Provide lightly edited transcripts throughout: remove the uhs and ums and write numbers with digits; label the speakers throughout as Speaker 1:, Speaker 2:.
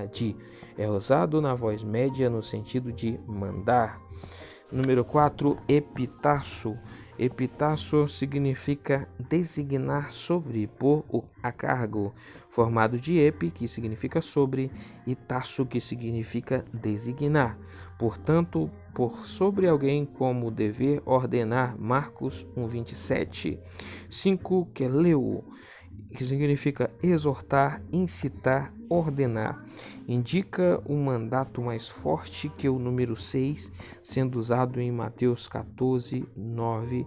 Speaker 1: de. É usado na voz média no sentido de mandar. Número 4, epitácio. Epitácio significa designar, sobrepor a cargo, formado de epi, que significa sobre, e taço, que significa designar. Portanto, por sobre alguém como dever ordenar. Marcos 1:27. 5, keleu, que significa exortar, incitar, ordenar. Indica um mandato mais forte que o número 6, sendo usado em Mateus 14, 9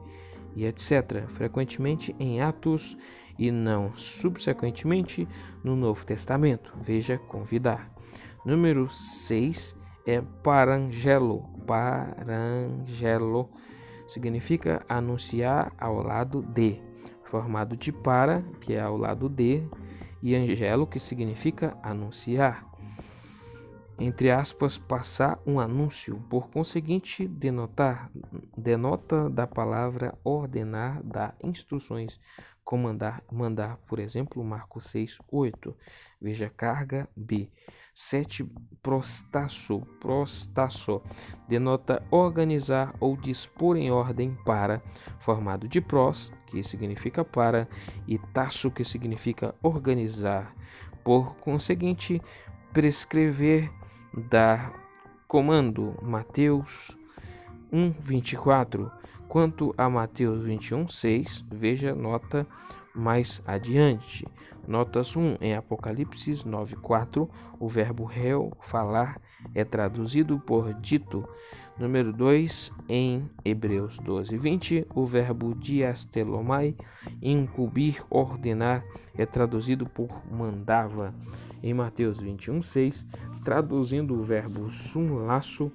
Speaker 1: e etc. Frequentemente em Atos e não subsequentemente no Novo Testamento. Veja convidar. Número 6 é parangelo. Parangelo significa anunciar ao lado de, formado de para, que é ao lado de, e angelo, que significa anunciar. Entre aspas, passar um anúncio. Por conseguinte, denota da palavra ordenar, dar instruções, comandar, mandar. Por exemplo, Marcos 6:8. Veja carga B. 7, prostasso. Prostasso denota organizar ou dispor em ordem para, formado de pros, que significa para, e tasso, que significa organizar. Por conseguinte, prescrever, dar comando. Mateus 1:24. Quanto a Mateus 21:6, veja nota mais adiante. Notas 1. Em Apocalipse 9:4, o verbo reu, falar, é traduzido por dito. Número 2. Em Hebreus 12:20, o verbo diastelomai, incumbir, ordenar, é traduzido por mandava. Em Mateus 21:6, traduzindo o verbo sumlaço,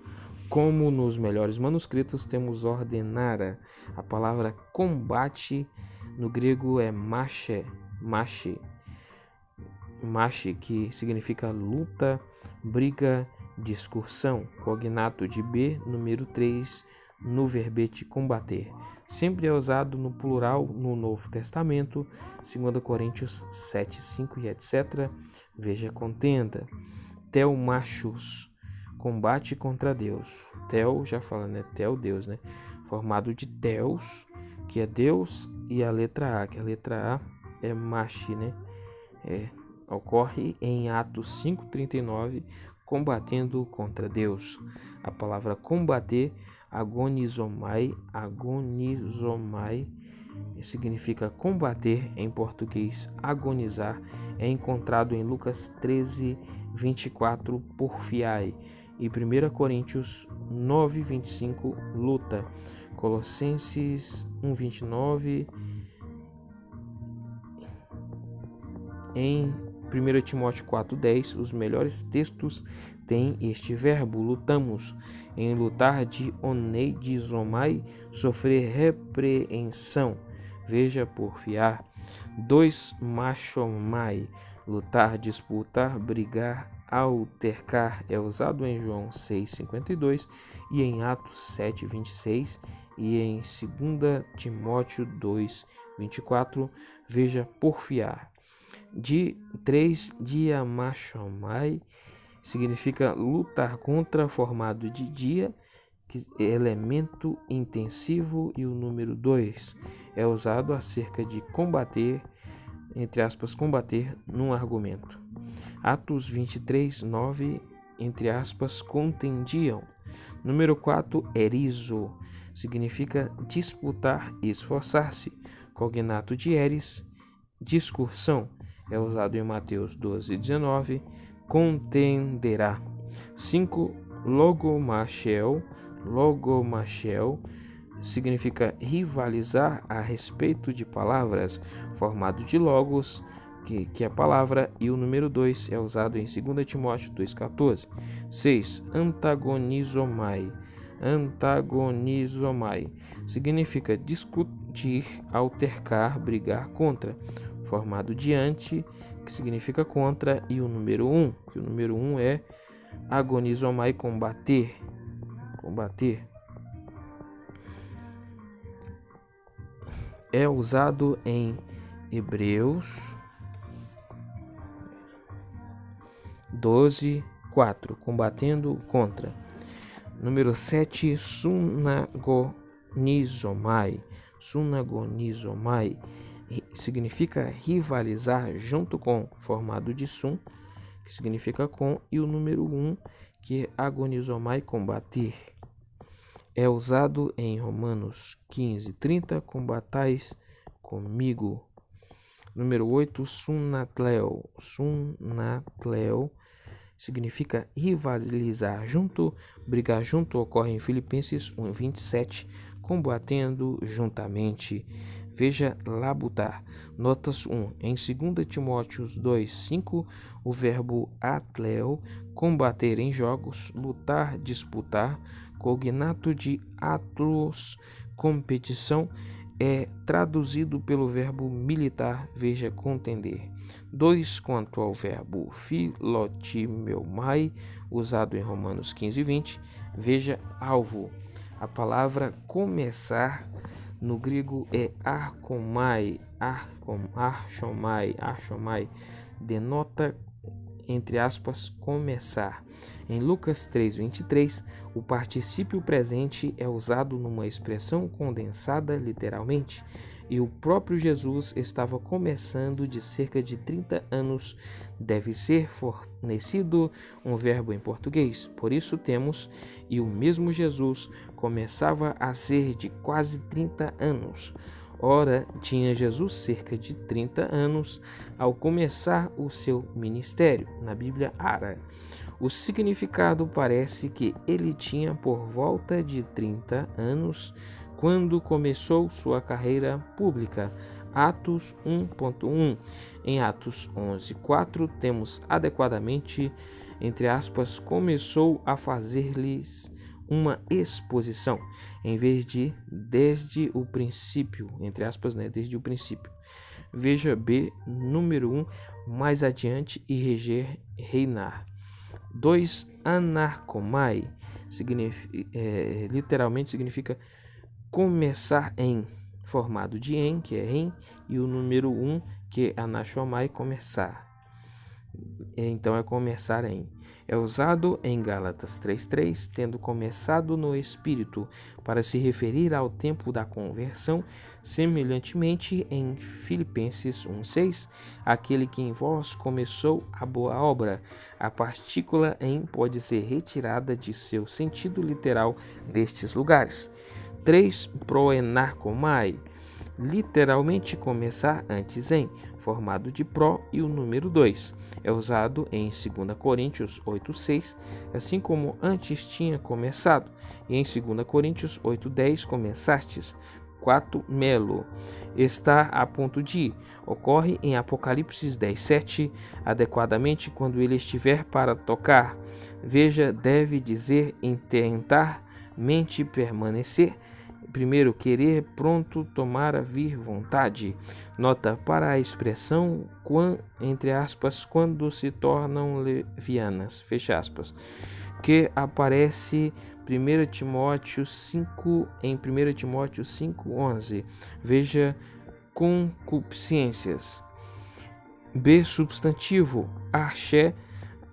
Speaker 1: como nos melhores manuscritos temos ordenara. A palavra combate no grego é mache, que significa luta, briga, discussão. Cognato de B, número 3, no verbete combater. Sempre é usado no plural no Novo Testamento, 2 Coríntios 7:5 e etc. Veja contenda. Telmachus, combate contra Deus. Tel, já fala, né? Tel, Deus, né? Formado de Teos, que é Deus, e a letra A, que a letra A é machi, né? Ocorre em Atos 5:39, combatendo contra Deus. A palavra combater, agonizomai, significa combater, em português agonizar, é encontrado em Lucas 13:24, porfiai, e 1 Coríntios 9:25, luta. Colossenses 1:29, em 1 Timóteo 4:10, os melhores textos têm este verbo, lutamos. Em lutar de oneidizomai, sofrer repreensão. Veja porfiar. 2 machomai, lutar, disputar, brigar, altercar, é usado em João 6:52 e em Atos 7:26 e em 2 Timóteo 2:24. Veja porfiar. De 3 diamachomai significa lutar contra, formado de dia, elemento intensivo, e o número 2 é usado acerca de combater, entre aspas, combater num argumento. Atos 23:9, entre aspas, contendiam. Número 4, erizo, significa disputar e esforçar-se. Cognato de eris, discursão, é usado em Mateus 12:19, contenderá. 5, logomachel, significa rivalizar a respeito de palavras, formado de logos, que é a palavra, e o número 2 é usado em 2 Timóteo 2:14. 6, antagonizomai, significa discutir, altercar, brigar contra, formado de ante, que significa contra, e o número 1, que o número 1 é agonizomai, combater. É usado em Hebreus 12:4, combatendo contra. Número 7, sunagonizomai. Sunagonizomai significa rivalizar junto com, formado de sun, que significa com, e o número 1, que é agonizomai, combater. É usado em Romanos 15:30, combatais comigo. Número 8, sunatleo. Sunatleo significa rivalizar junto, brigar junto, ocorre em Filipenses 1:27, combatendo juntamente. Veja labutar. Notas 1. Em 2 Timóteo 2:5, o verbo atleo, combater em jogos, lutar, disputar, cognato de atlos, competição, é traduzido pelo verbo militar, veja contender. 2. Quanto ao verbo philotimeomai, usado em Romanos 15:20, veja alvo. A palavra começar no grego é archomai, denota, entre aspas, começar. Em Lucas 3:23, o particípio presente é usado numa expressão condensada literalmente, e o próprio Jesus estava começando de cerca de 30 anos. Deve ser fornecido um verbo em português. Por isso temos, e o mesmo Jesus começava a ser de quase 30 anos. Ora, tinha Jesus cerca de 30 anos ao começar o seu ministério. Na Bíblia Ara, o significado parece que ele tinha por volta de 30 anos quando começou sua carreira pública. Atos 1.1. Em Atos 11:4 temos adequadamente, entre aspas, começou a fazer-lhes uma exposição, em vez de desde o princípio, entre aspas, desde o princípio. Veja B, número 1, mais adiante, e reger, reinar. 2, anarkomai, literalmente significa começar em, formado de em, que é em, e o número 1, que é anachomai, começar. Então é começar em. É usado em Gálatas 3:3, tendo começado no Espírito, para se referir ao tempo da conversão. Semelhantemente, em Filipenses 1:6, aquele que em vós começou a boa obra. A partícula em pode ser retirada de seu sentido literal destes lugares. 3, proenarkomai, literalmente começar antes em, formado de pró e o número 2. É usado em 2 Coríntios 8:6, assim como antes tinha começado, e em 2 Coríntios 8:10 começastes. 4, melo, está a ponto de, ocorre em Apocalipse 10:7, adequadamente quando ele estiver para tocar. Veja, deve dizer intentar, mente, permanecer. Primeiro, querer, pronto, tomar, vir, vontade. Nota para a expressão, entre aspas, quando se tornam levianas, fecha aspas, que aparece em 1 Timóteo 5:11. Veja concupiscências. B, substantivo, arché,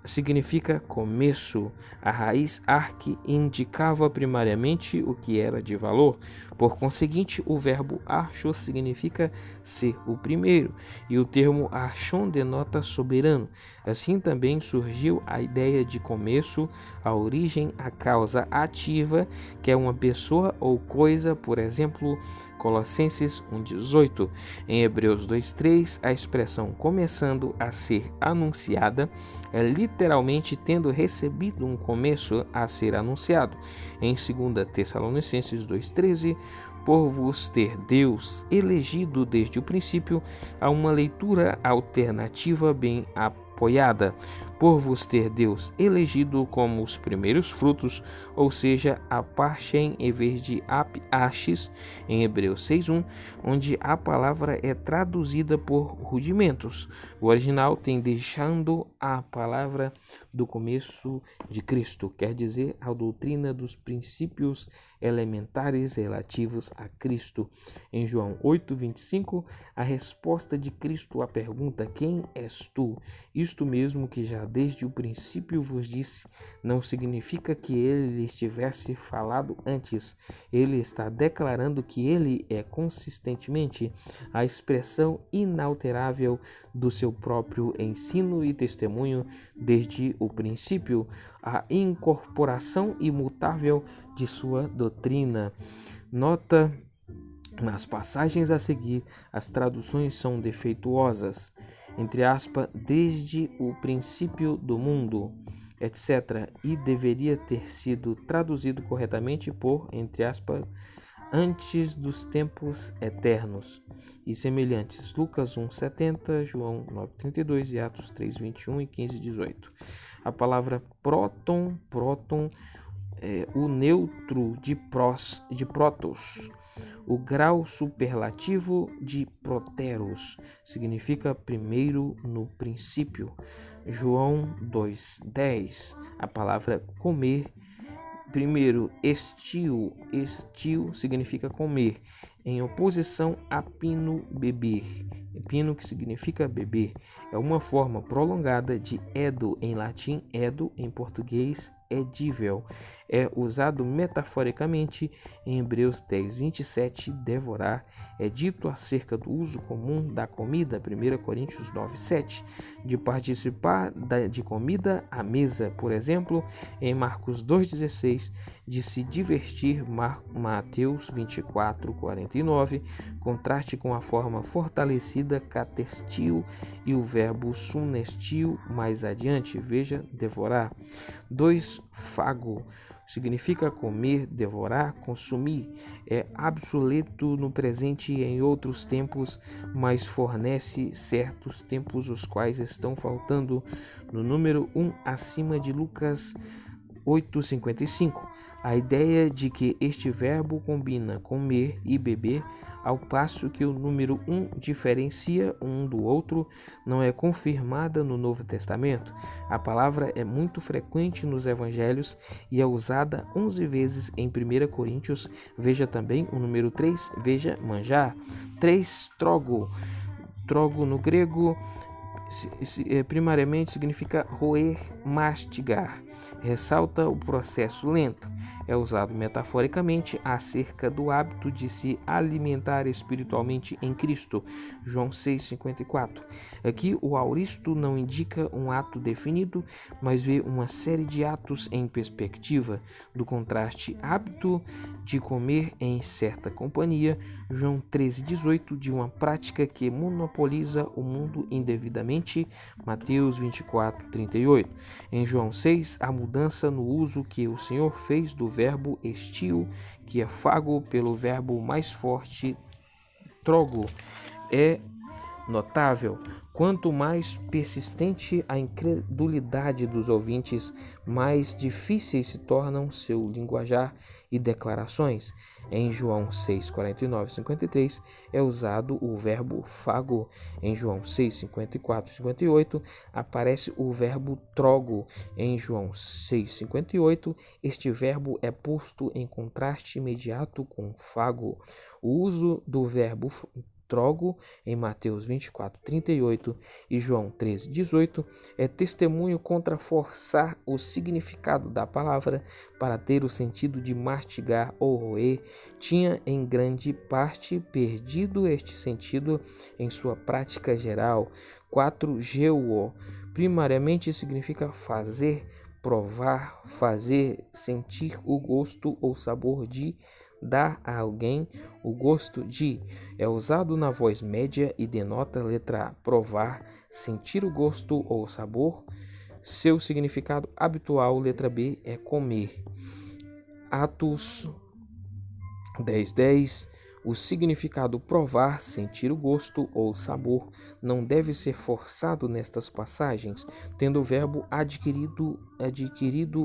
Speaker 1: significa começo. A raiz arque indicava primariamente o que era de valor. Por conseguinte, o verbo archo significa ser o primeiro, e o termo archon denota soberano. Assim também surgiu a ideia de começo, a origem, a causa ativa, que é uma pessoa ou coisa, por exemplo, Colossenses 1:18. Em Hebreus 2:3, a expressão começando a ser anunciada é literalmente tendo recebido um começo a ser anunciado. Em 2 Tessalonicenses 2:13, por vos ter Deus elegido desde o princípio, há uma leitura alternativa bem apoiada. Por vos ter Deus elegido como os primeiros frutos, ou seja, a parchem em vez de apiaches, em Hebreus 6:1, onde a palavra é traduzida por rudimentos. O original tem deixando a palavra do começo de Cristo, quer dizer, a doutrina dos princípios elementares relativos a Cristo. Em João 8:25, a resposta de Cristo à pergunta: quem és tu? Isto mesmo que já desde o princípio vos disse, não significa que ele lhes tivesse falado antes. Ele está declarando que ele é consistentemente a expressão inalterável do seu próprio ensino e testemunho desde o princípio, a incorporação imutável de sua doutrina. Nota: nas passagens a seguir, as traduções são defeituosas, entre aspas, desde o princípio do mundo, etc., e deveria ter sido traduzido corretamente por, entre aspas, antes dos tempos eternos, e semelhantes. Lucas 1,70, João 9,32 e Atos 3,21 e 15,18. A palavra próton é o neutro de protos. O grau superlativo de proteros significa primeiro no princípio. João 2,10. A palavra comer, primeiro, estio significa comer, em oposição a pino, beber. Pino, que significa beber, é uma forma prolongada de edo em latim, edo em português, edível. É usado metaforicamente em Hebreus 10:27, devorar. É dito acerca do uso comum da comida, 1 Coríntios 9:7, de participar de comida à mesa, por exemplo, em Marcos 2:16, de se divertir, Mateus 24:49, contraste com a forma fortalecida catestio e o verbo sunestio mais adiante, veja, devorar. 2. Fago significa comer, devorar, consumir. É obsoleto no presente e em outros tempos, mas fornece certos tempos os quais estão faltando no número 1 acima de Lucas 8:55. A ideia de que este verbo combina comer e beber, ao passo que o número 1 diferencia um do outro, não é confirmada no Novo Testamento. A palavra é muito frequente nos evangelhos e é usada 11 vezes em 1 Coríntios. Veja também o número 3, veja manjar. 3. Trogo. Trogo no grego primariamente significa roer, mastigar. Ressalta o processo lento. É usado metaforicamente acerca do hábito de se alimentar espiritualmente em Cristo. João 6,54. Aqui o auristo não indica um ato definido, mas vê uma série de atos em perspectiva do contraste hábito de comer em certa companhia. João 13,18, de uma prática que monopoliza o mundo indevidamente. Mateus 24:38. Em João 6, a mudança no uso que o Senhor fez do verbo estio, que é fago, pelo verbo mais forte, trogo, é notável. Quanto mais persistente a incredulidade dos ouvintes, mais difíceis se tornam seu linguajar e declarações. Em João 6:49-53 é usado o verbo fago. Em João 6:54-58 aparece o verbo trogo. Em João 6:58 este verbo é posto em contraste imediato com fago. O uso do verbo trogo em Mateus 24:38 e João 13:18 é testemunho contra forçar o significado da palavra para ter o sentido de mastigar ou roer. Tinha em grande parte perdido este sentido em sua prática geral. 4. Geuo primariamente significa fazer, provar, fazer, sentir o gosto ou sabor de, dar a alguém o gosto de. É usado na voz média e denota letra A, provar, sentir o gosto ou sabor. Seu significado habitual, letra B, é comer. Atos 10:10. O significado provar, sentir o gosto ou sabor não deve ser forçado nestas passagens, tendo o verbo adquirido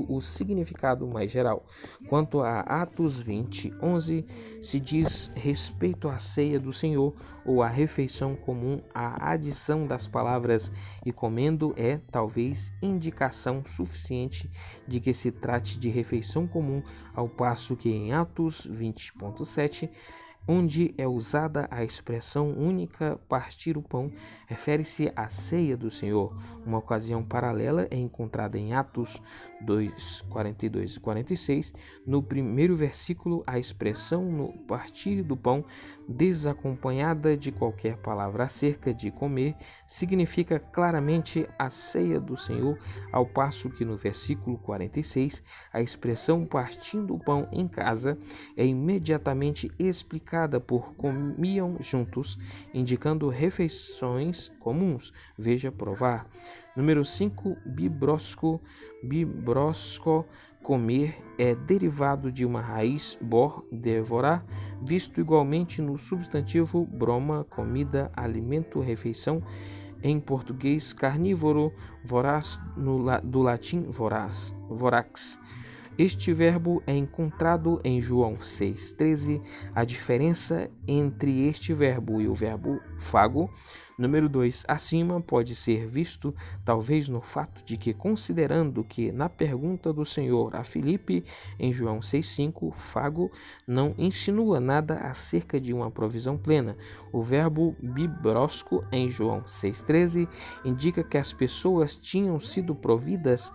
Speaker 1: o significado mais geral. Quanto a Atos 20:11, se diz respeito à ceia do Senhor ou à refeição comum, a adição das palavras e comendo é, talvez, indicação suficiente de que se trate de refeição comum, ao passo que em Atos 20:7 onde é usada a expressão única partir o pão, refere-se à ceia do Senhor. Uma ocasião paralela é encontrada em Atos 2, 42 e 46. No primeiro versículo, a expressão no partir do pão, desacompanhada de qualquer palavra acerca de comer, significa claramente a ceia do Senhor, ao passo que no versículo 46, a expressão partindo o pão em casa é imediatamente explicada por comiam juntos, indicando refeições comuns. Veja provar. Número 5, bibrosco, comer, é derivado de uma raiz bor, devorar, visto igualmente no substantivo broma, comida, alimento, refeição, em português carnívoro, voraz, do latim vorax. Este verbo é encontrado em João 6,13. A diferença entre este verbo e o verbo fago, número 2, acima, pode ser visto talvez no fato de que, considerando que na pergunta do Senhor a Filipe, em João 6,5, fago não insinua nada acerca de uma provisão plena. O verbo bibrosco, em João 6,13, indica que as pessoas tinham sido providas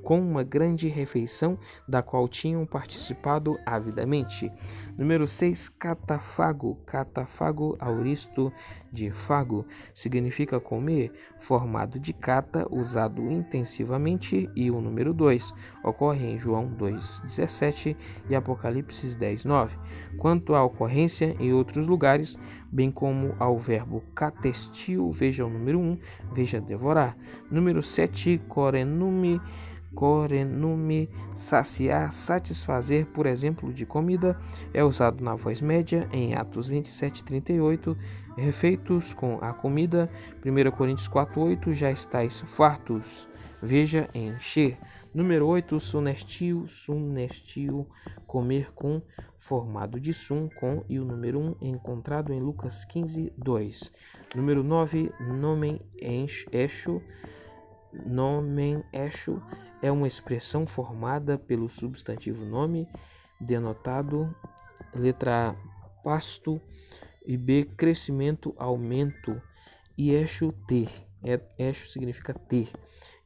Speaker 1: com uma grande refeição da qual tinham participado avidamente. Número 6, catafago. Catafago, auristo de fago, significa comer, formado de cata, usado intensivamente, e o número 2 ocorre em João 2,17 e Apocalipse 10,9. Quanto à ocorrência em outros lugares, bem como ao verbo catestiu, veja o número 1, veja devorar. Número 7, corenume, saciar, satisfazer, por exemplo, de comida, é usado na voz média em Atos 27:38, refeitos com a comida, 1 Coríntios 4:8, já estáis fartos, veja encher. Número 8, sunestiu, comer com, formado de sum, com, e o número 1 encontrado em Lucas 15:2. Número 9, nomen eixo, é uma expressão formada pelo substantivo nome, denotado, letra A, pasto, e B, crescimento, aumento, e eixo, ter. Eixo significa ter.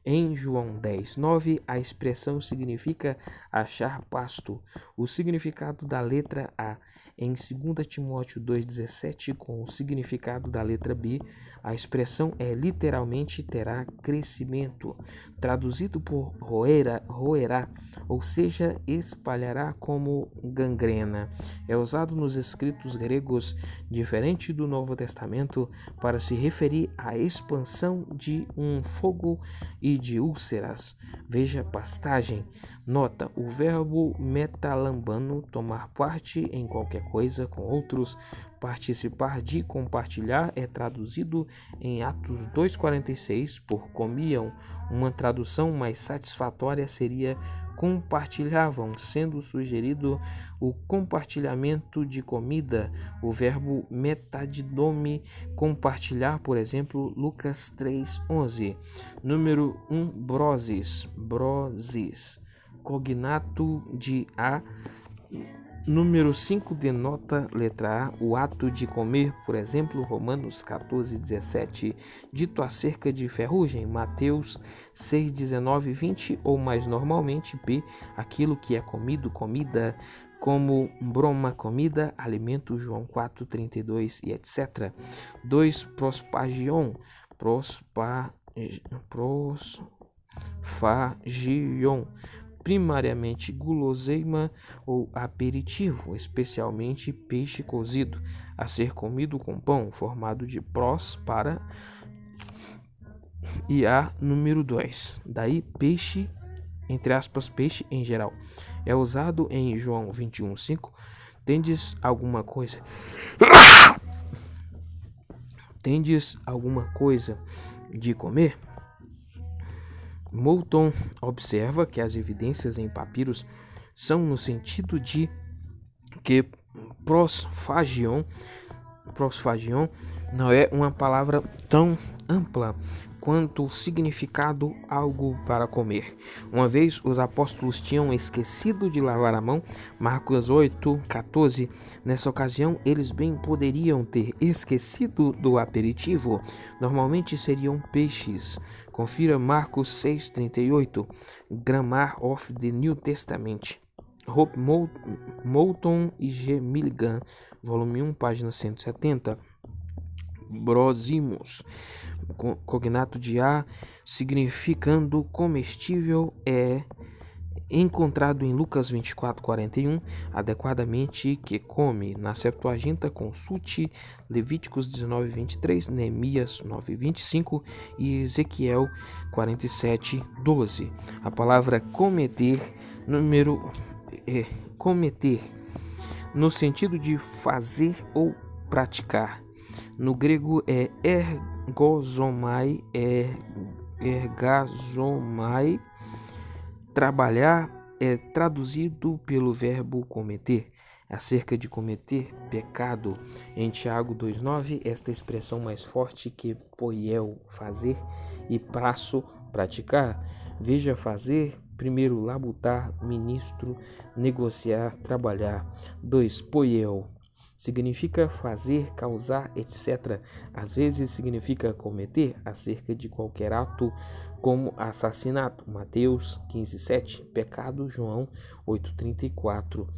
Speaker 1: Em João 10:9, a expressão significa achar pasto. O significado da letra A em 2 Timóteo 2,17, com o significado da letra B, a expressão é literalmente terá crescimento, traduzido por roerá, ou seja, espalhará como gangrena. É usado nos escritos gregos, diferente do Novo Testamento, para se referir à expansão de um fogo e de úlceras. Veja pastagem. Nota: o verbo metalambano, tomar parte em qualquer coisa com outros, participar de, compartilhar, é traduzido em Atos 2,46 por comiam. Uma tradução mais satisfatória seria compartilhavam, sendo sugerido o compartilhamento de comida. O verbo metadidome, compartilhar, por exemplo, Lucas 3,11. Número 1, brosis, cognato de a. Número 5 denota, letra A, o ato de comer, por exemplo, Romanos 14:17, dito acerca de ferrugem, Mateus 6:19, 20, ou mais normalmente B, aquilo que é comido, comida, como broma, comida, alimento, João 4:32 e etc. 2, prospagion, primariamente guloseima ou aperitivo, especialmente peixe cozido, a ser comido com pão, formado de pros, para, e a número 2. Daí peixe, entre aspas, peixe em geral. É usado em João 21:5. Tendes alguma coisa de comer? Moulton observa que as evidências em papiros são no sentido de que prosfagion não é uma palavra tão ampla quanto significado algo para comer. Uma vez os apóstolos tinham esquecido de lavar a mão, Marcos 8:14. Nessa ocasião, eles bem poderiam ter esquecido do aperitivo. Normalmente seriam peixes. Confira Marcos 6:38, Grammar of the New Testament. Hope Moulton e G. Milligan, volume 1, página 170. Brosimos, cognato de A, significando comestível, é encontrado em Lucas 24:41, adequadamente que come. Na Septuaginta, consulte Levíticos 19:23, Neemias 9:25 e Ezequiel 47:12. A palavra cometer, cometer, no sentido de fazer ou praticar. No grego é ergazomai, trabalhar é traduzido pelo verbo cometer. Acerca de cometer pecado, em Tiago 2:9, esta expressão mais forte que poiel, fazer, e prasso, praticar. Veja fazer, primeiro labutar, ministro, negociar, trabalhar. 2. Poiel significa fazer, causar, etc. Às vezes significa cometer acerca de qualquer ato, como assassinato, Mateus 15:7, pecado, João 8:34.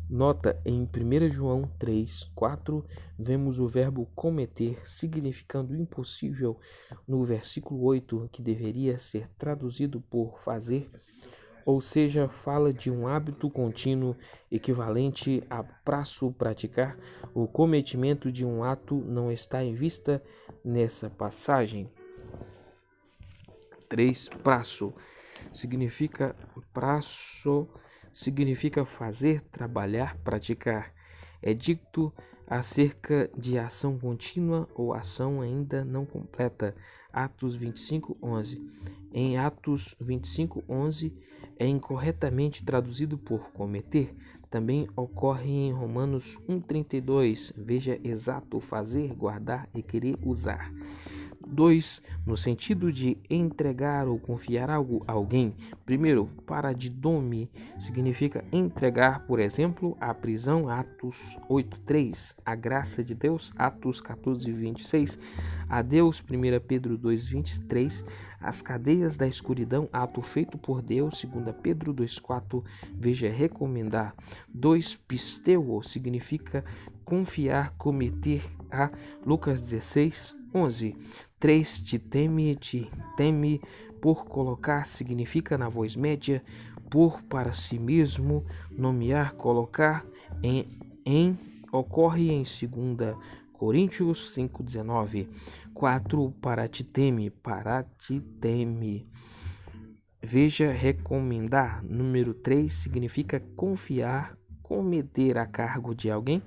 Speaker 1: Nota, em 1 João 3:4, vemos o verbo cometer significando impossível no versículo 8, que deveria ser traduzido por fazer, ou seja, fala de um hábito contínuo equivalente a prasso, praticar. O cometimento de um ato não está em vista nessa passagem. 3. Prasso significa fazer, trabalhar, praticar. É dito acerca de ação contínua ou ação ainda não completa. Atos 25:11. Em Atos 25:11 é incorretamente traduzido por cometer. Também ocorre em Romanos 1:32. Veja exato, fazer, guardar e querer usar. 2. No sentido de entregar ou confiar algo a alguém. Primeiro, paradidome significa entregar, por exemplo, a prisão, Atos 8:3, a graça de Deus, Atos 14:26, a Deus, 1 Pedro 2:23, as cadeias da escuridão, ato feito por Deus, 2 Pedro 2:4, veja recomendar. 2. Pisteuo significa confiar, cometer a, Lucas 16:11. 3. Te teme, por colocar, significa na voz média, por para si mesmo, nomear, colocar, ocorre em 2 Coríntios 5:19. 4. Para te teme, veja recomendar. Número 3 significa confiar, cometer a cargo de alguém.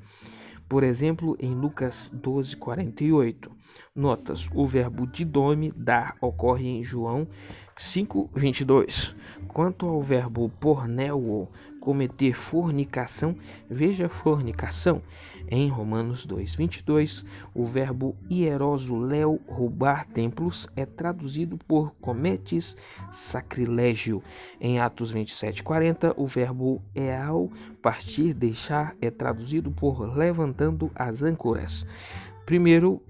Speaker 1: Por exemplo, em Lucas 12:48. Notas, o verbo didome, dar, ocorre em João 5:22. Quanto ao verbo porneo, cometer fornicação, veja fornicação. Em Romanos 2:22, o verbo hierosuleu, roubar templos, é traduzido por cometes sacrilégio. Em Atos 27:40, o verbo eal, partir, deixar, é traduzido por levantando as âncoras. Primeiro,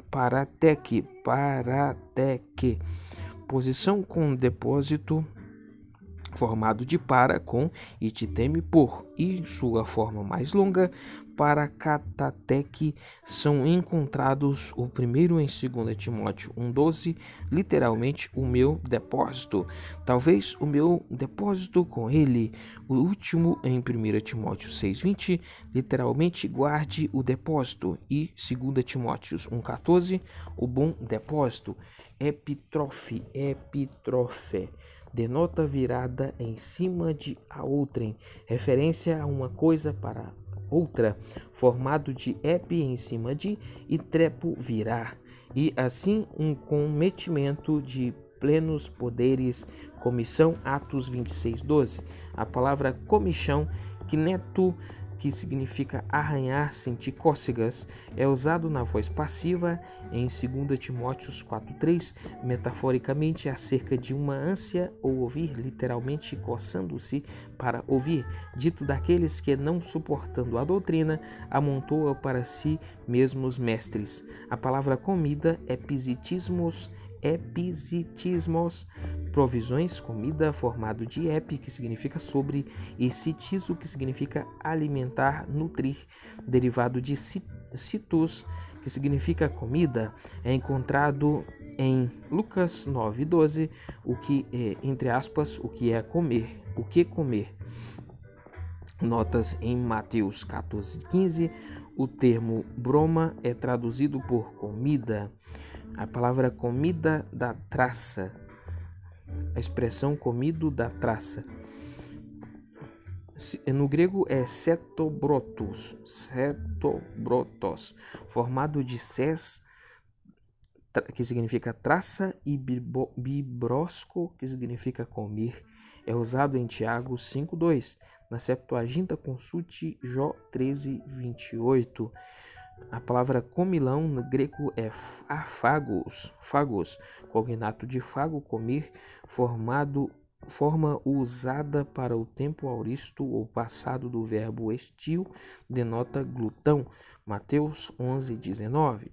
Speaker 1: parateque, posição com depósito formado de para, com, e te teme por, e sua forma mais longa, para catateque, são encontrados o primeiro em 2 Timóteo 1:12, literalmente o meu depósito, talvez o meu depósito com ele. O último em 1 Timóteo 6:20, literalmente guarde o depósito, e 2 Timóteo 1:14, o bom depósito. Epitrofe, denota virada em cima de a outrem, referência a uma coisa para outra, formado de epi, em cima de, e trepo, virar, e assim um cometimento de plenos poderes, comissão, Atos 26:12. A palavra comichão, que significa arranhar, sentir cócegas, é usado na voz passiva em 2 Timóteo 4:3, metaforicamente acerca de uma ânsia ou ouvir, literalmente coçando-se para ouvir, dito daqueles que, não suportando a doutrina, amontoam para si mesmos mestres. A palavra comida, epizitismos, provisões, comida, formado de epi, que significa sobre, e citizo, que significa alimentar, nutrir, derivado de citus, que significa comida, é encontrado em Lucas 9:12, o que é, entre aspas, o que é comer, o que comer. Notas em Mateus 14:15, o termo broma é traduzido por comida. A palavra comida da traça, a expressão comido da traça, no grego é setobrotos, formado de ses, que significa traça, e bibrosco, que significa comer. É usado em Tiago 5:2, na Septuaginta consulte Jó 13:28. A palavra comilão no grego é phagos, cognato de fago, comer, forma usada para o tempo auristo ou passado do verbo estio, denota glutão. Mateus 11:19.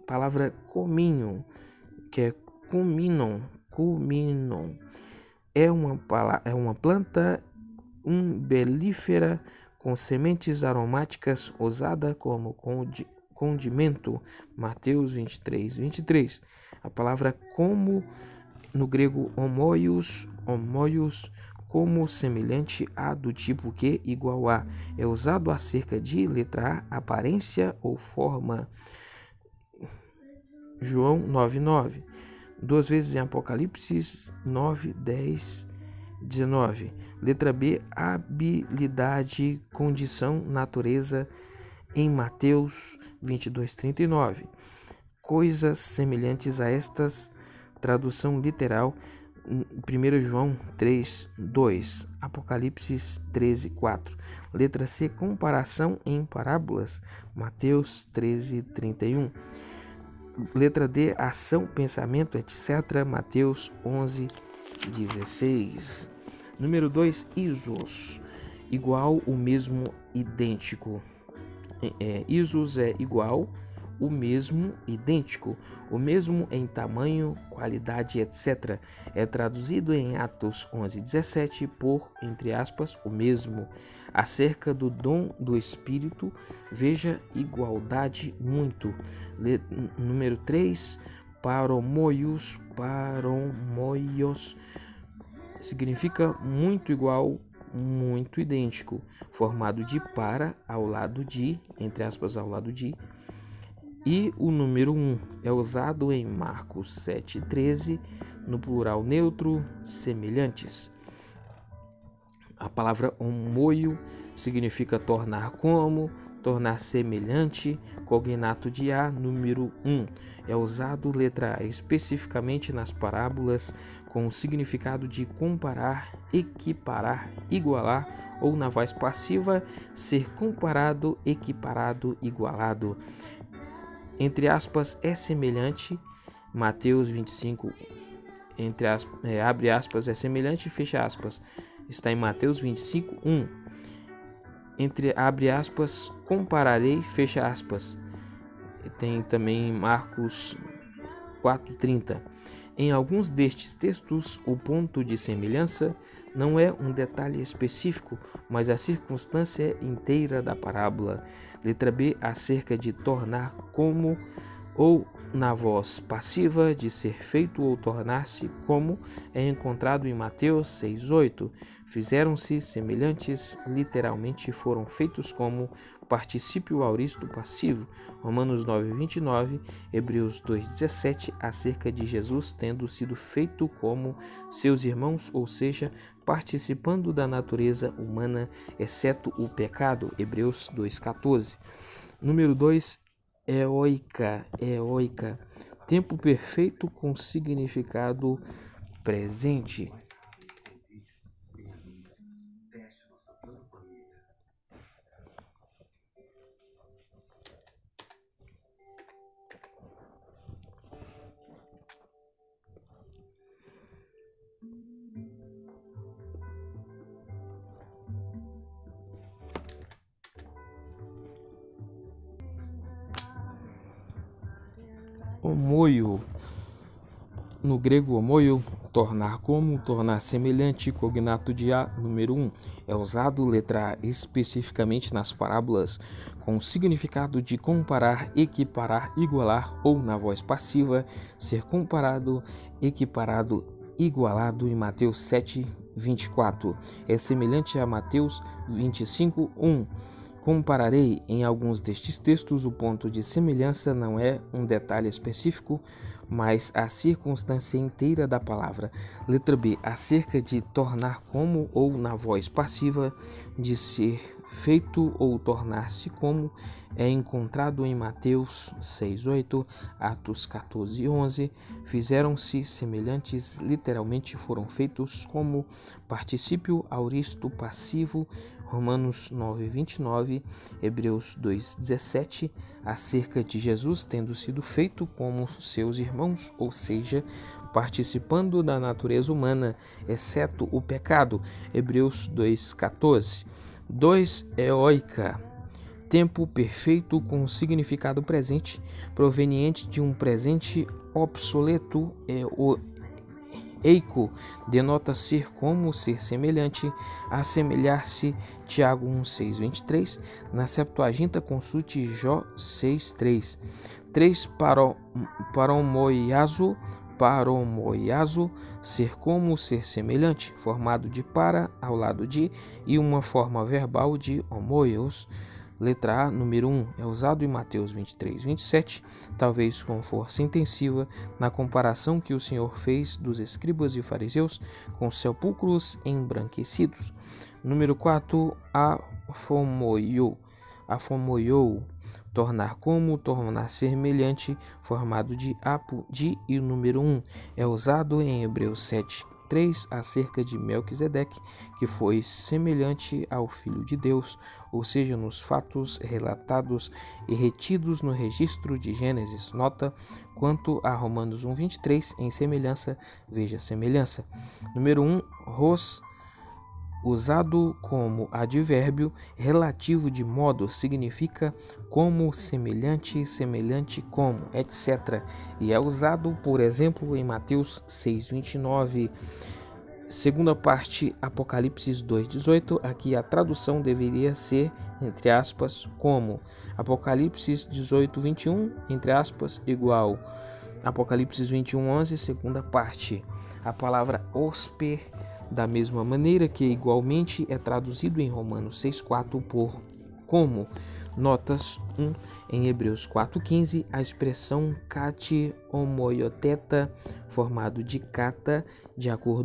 Speaker 1: Palavra cominho, que é cuminon, é uma planta umbelífera com sementes aromáticas, usada como condimento. Mateus 23:23. A palavra como, no grego homoios, como semelhante a, do tipo que, igual a, é usado acerca de, letra A, aparência ou forma. João 9:9. Duas vezes em Apocalipse 9:10, 19. Letra B, habilidade, condição, natureza, em Mateus 22:39. Coisas semelhantes a estas, tradução literal, 1 João 3:2, Apocalipse 13:4. Letra C, comparação em parábolas, Mateus 13:31. Letra D, ação, pensamento, etc., Mateus 11:16. Número 2, isos, igual, o mesmo, idêntico. Isos é igual, o mesmo, idêntico, o mesmo em tamanho, qualidade, etc. É traduzido em Atos 11:17 por, entre aspas, o mesmo. Acerca do dom do Espírito, veja igualdade muito. Número 3, paromoios, significa muito igual, muito idêntico, formado de para, ao lado de, entre aspas, ao lado de. E o número 1 é usado em Marcos 7:13, no plural neutro, semelhantes. A palavra homoio significa tornar como, tornar semelhante, cognato de a, número 1. É usado, letra A, especificamente nas parábolas, com o significado de comparar, equiparar, igualar, ou na voz passiva, ser comparado, equiparado, igualado. Entre aspas, é semelhante, Mateus 25, abre aspas, é semelhante, fecha aspas, está em Mateus 25:1. Abre aspas, compararei, fecha aspas. Tem também Marcos 4:30. Em alguns destes textos, o ponto de semelhança não é um detalhe específico, mas a circunstância inteira da parábola. Letra B, acerca de tornar como, ou na voz passiva, de ser feito ou tornar-se como, é encontrado em Mateus 6:8. Fizeram-se semelhantes, literalmente foram feitos como, particípio auristo passivo. Romanos 9:29, Hebreus 2:17, acerca de Jesus tendo sido feito como seus irmãos, ou seja, participando da natureza humana, exceto o pecado. Hebreus 2:14. Número 2, eoica, tempo perfeito com significado presente. homoio. No grego, homoio, tornar como, tornar semelhante, cognato de a, número 1. É usado, letra A, especificamente nas parábolas, com o significado de comparar, equiparar, igualar, ou na voz passiva, ser comparado, equiparado, igualado, em Mateus 7, 24. É semelhante a Mateus 25, 1. Compararei. Em alguns destes textos, o ponto de semelhança não é um detalhe específico, mas a circunstância inteira da palavra. Letra B. Acerca de tornar como, ou na voz passiva, de ser feito ou tornar-se como, é encontrado em Mateus 6:8, Atos 14:11. Fizeram-se semelhantes, literalmente foram feitos como, particípio auristo passivo, Romanos 9:29, Hebreus 2:17, acerca de Jesus tendo sido feito como seus irmãos, ou seja, participando da natureza humana, exceto o pecado, Hebreus 2:14. 2. Eoica, tempo perfeito com significado presente, proveniente de um presente obsoleto, Eico denota ser como, ser semelhante, assemelhar-se, Tiago 1:6-23, na Septuaginta consulte Jó 6:3. 3. Paromoiazo, ser como, ser semelhante, formado de para, ao lado de, e uma forma verbal de homoios. Letra A, número 1, é usado em Mateus 23:27, talvez com força intensiva, na comparação que o Senhor fez dos escribas e fariseus com sepulcros embranquecidos. Número 4, afomoiou, tornar como, tornar semelhante, formado de apo, de, e o número 1, é usado em Hebreus 7:3, acerca de Melquisedeque, que foi semelhante ao Filho de Deus, ou seja, nos fatos relatados e retidos no registro de Gênesis. Nota quanto a Romanos 1:23, em semelhança, veja semelhança. Número 1, usado como advérbio relativo de modo, significa como, semelhante, semelhante como, etc. E é usado, por exemplo, em Mateus 6:29. Segunda parte, Apocalipse 2:18. Aqui a tradução deveria ser, entre aspas, como. Apocalipse 18:21, entre aspas, igual. Apocalipse 21:11, segunda parte. A palavra hosper, da mesma maneira que igualmente é traduzido em Romanos 6:4 por como. Notas 1. Em Hebreus 4:15, a expressão kate homoioteta, formado de kata, de acordo